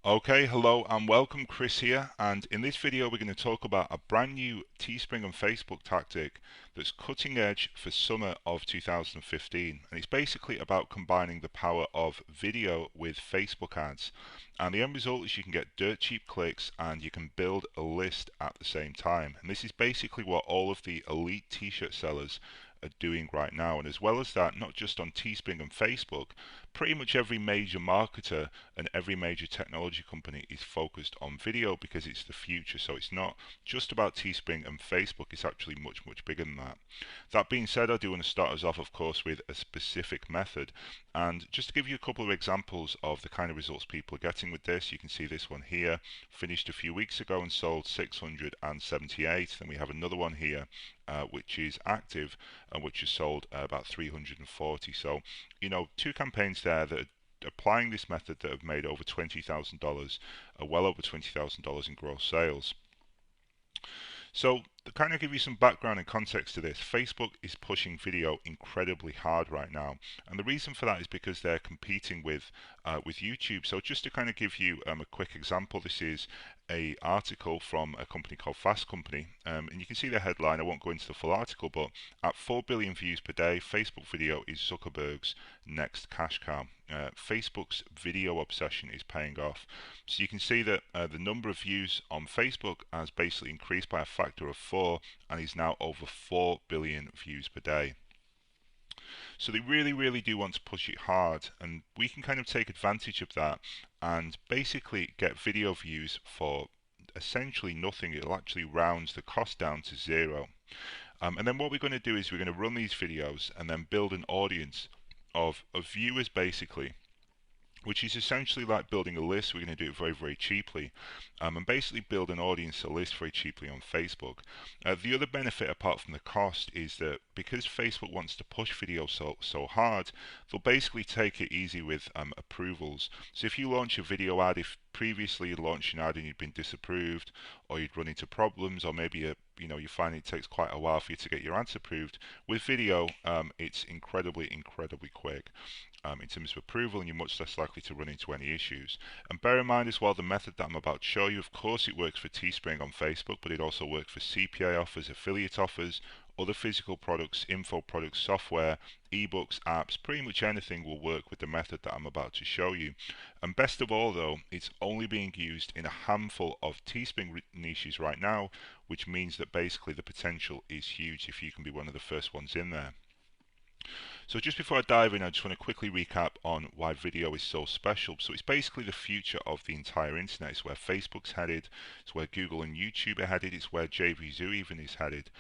Okay, hello and welcome, Chris here, and in this video we're going to talk about a brand new Teespring and Facebook tactic that's cutting edge for summer of 2015, and it's basically about combining the power of video with Facebook ads, and the end result is you can get dirt cheap clicks and you can build a list at the same time, and this is basically what all of the elite t-shirt sellers are doing right now. And as well as that, not just on Teespring and Facebook, pretty much every major marketer and every major technology company is focused on video because it's the future. So it's not just about Teespring and Facebook, it's actually much bigger than that. That being said, I do want to start us off, of course, with a specific method. And just to give you a couple of examples of the kind of results people are getting with this, you can see this one here, finished a few weeks ago and sold 678. Then we have another one here, which is active and which has sold about 340. So, two campaigns there that are applying this method that have made over $20,000, well over $20,000 in gross sales. So to kind of give you some background and context to this, Facebook is pushing video incredibly hard right now, and the reason for that is because they're competing with YouTube. So just to kind of give you a quick example, this is a article from a company called Fast Company, and you can see the headline. I won't go into the full article, but at 4 billion views per day, Facebook video is Zuckerberg's next cash cow. Facebook's video obsession is paying off. So you can see that the number of views on Facebook has basically increased by a factor of 4 and is now over 4 billion views per day. So they really do want to push it hard, and we can kind of take advantage of that and basically get video views for essentially nothing. It'll actually round the cost down to zero. And then what we're going to do is we're going to run these videos and then build an audience of viewers basically, which is essentially like building a list. We're going to do it very cheaply, and basically build an audience, a list very cheaply on Facebook. The other benefit apart from the cost is that because Facebook wants to push video so hard, they'll basically take it easy with approvals. So if you launch a video ad, if previously you'd launched an ad and you'd been disapproved, or you'd run into problems, or maybe you find it takes quite a while for you to get your ads approved, with video it's incredibly quick in terms of approval, and you're much less likely to run into any issues. And bear in mind as well, the method that I'm about to show you, of course it works for Teespring on Facebook, but it also works for CPA offers, affiliate offers, other physical products, info products, software, ebooks, apps. Pretty much anything will work with the method that I'm about to show you. And best of all though, it's only being used in a handful of Teespring niches right now, which means that basically the potential is huge if you can be one of the first ones in there. So just before I dive in, I just want to quickly recap on why video is so special. So it's basically the future of the entire internet. It's where Facebook's headed, it's where Google and YouTube are headed, it's where JVZoo even is headed.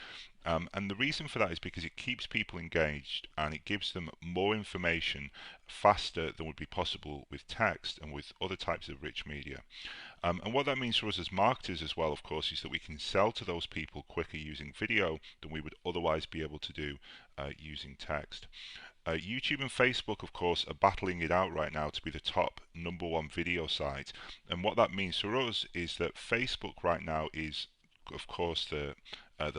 And the reason for that is because it keeps people engaged and it gives them more information faster than would be possible with text and with other types of rich media. And what that means for us as marketers as well, of course, is that we can sell to those people quicker using video than we would otherwise be able to do using text. YouTube and Facebook, of course, are battling it out right now to be the top #1 video site. And what that means for us is that Facebook right now is, of course, the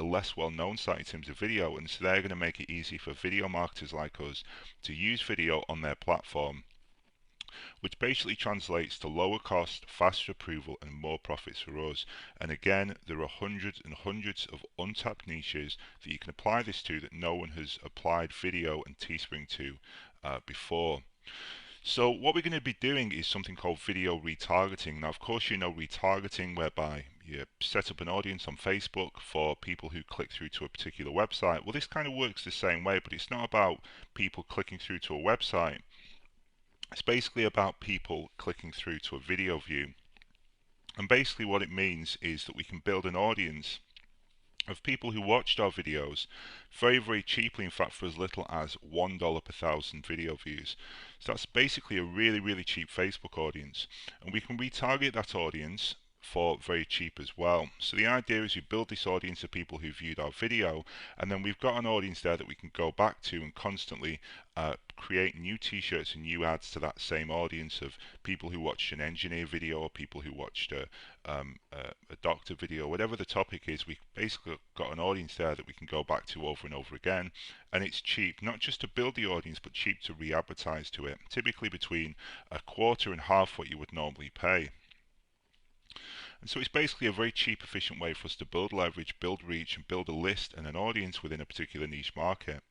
less well-known site in terms of video, and so they're going to make it easy for video marketers like us to use video on their platform, which basically translates to lower cost, faster approval, and more profits for us. And again, there are hundreds and hundreds of untapped niches that you can apply this to that no one has applied video and Teespring to before. So what we're going to be doing is something called video retargeting. Now, of course, you know retargeting, whereby you set up an audience on Facebook for people who click through to a particular website. Well, this kind of works the same way, but it's not about people clicking through to a website. It's basically about people clicking through to a video view. And basically what it means is that we can build an audience of people who watched our videos very cheaply, in fact for as little as $1 per thousand video views. So that's basically a really cheap Facebook audience, and we can retarget that audience for very cheap as well. So the idea is we build this audience of people who viewed our video, and then we've got an audience there that we can go back to and constantly create new t-shirts and new ads to that same audience of people who watched an engineer video or people who watched a doctor video, whatever the topic is. We basically got an audience there that we can go back to over and over again, and it's cheap, not just to build the audience, but cheap to re-advertise to it, typically between a quarter and half what you would normally pay. And so it's basically a very cheap, efficient way for us to build leverage, build reach, and build a list and an audience within a particular niche market.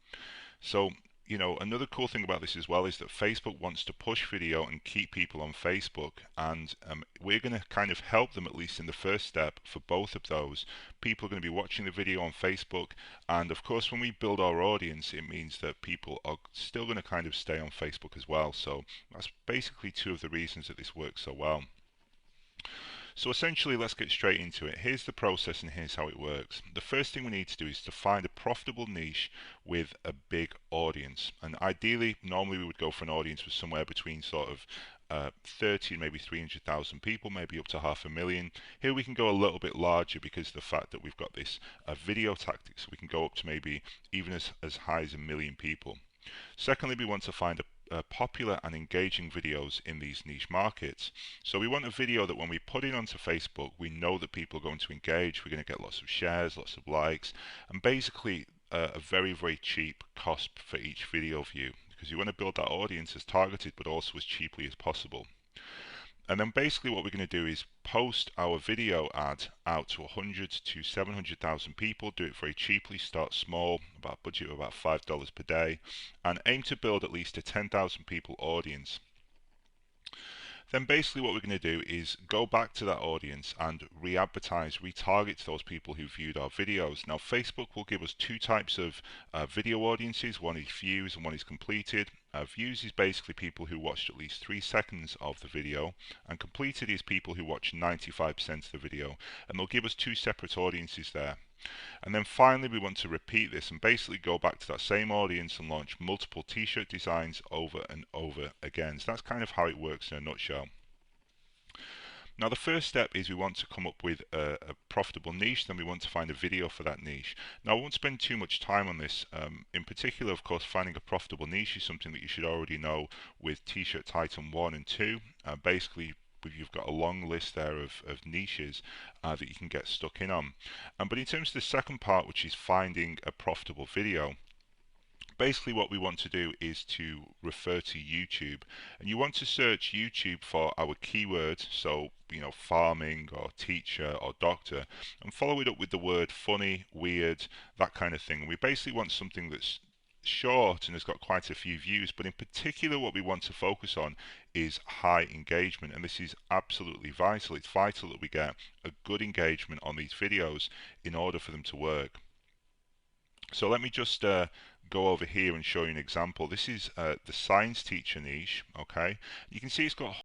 So, another cool thing about this as well is that Facebook wants to push video and keep people on Facebook, and we're going to kind of help them, at least in the first step, for both of those. People are going to be watching the video on Facebook, and of course, when we build our audience, it means that people are still going to kind of stay on Facebook as well. So that's basically two of the reasons that this works so well. So essentially, let's get straight into it. Here's the process and here's how it works. The first thing we need to do is to find a profitable niche with a big audience. And ideally, normally we would go for an audience with somewhere between sort of 30 and maybe 300,000 people, maybe up to 500,000. Here we can go a little bit larger because of the fact that we've got this video tactic, so we can go up to maybe even as high as 1 million people. Secondly, we want to find popular and engaging videos in these niche markets. So we want a video that when we put it onto Facebook, we know that people are going to engage. We're going to get lots of shares, lots of likes, and basically a very, very cheap cost for each video view, because you want to build that audience as targeted but also as cheaply as possible. And then basically what we're going to do is post our video ad out to 100 to 700,000 people, do it very cheaply, start small, about a budget of about $5 per day, and aim to build at least a 10,000 people audience. Then basically what we're going to do is go back to that audience and re-advertise, retarget to those people who viewed our videos. Now Facebook will give us two types of video audiences. One is views and one is completed. Views is basically people who watched at least 3 seconds of the video, and completed is people who watched 95% of the video, and they'll give us two separate audiences there. And then finally we want to repeat this and basically go back to that same audience and launch multiple t-shirt designs over and over again. So that's kind of how it works in a nutshell. Now the first step is we want to come up with a profitable niche, then we want to find a video for that niche. Now I won't spend too much time on this. In particular, of course, finding a profitable niche is something that you should already know with T-Shirt Titan 1 and 2. Basically, you've got a long list there of niches that you can get stuck in on. But in terms of the second part, which is finding a profitable video, basically what we want to do is to refer to YouTube, and you want to search YouTube for our keywords, so farming or teacher or doctor, and follow it up with the word funny, weird, that kind of thing. And we basically want something that's short and has got quite a few views, but in particular what we want to focus on is high engagement, and this is absolutely vital. It's vital that we get a good engagement on these videos in order for them to work. So let me just go over here and show you an example. This is the science teacher niche. Okay, you can see it's got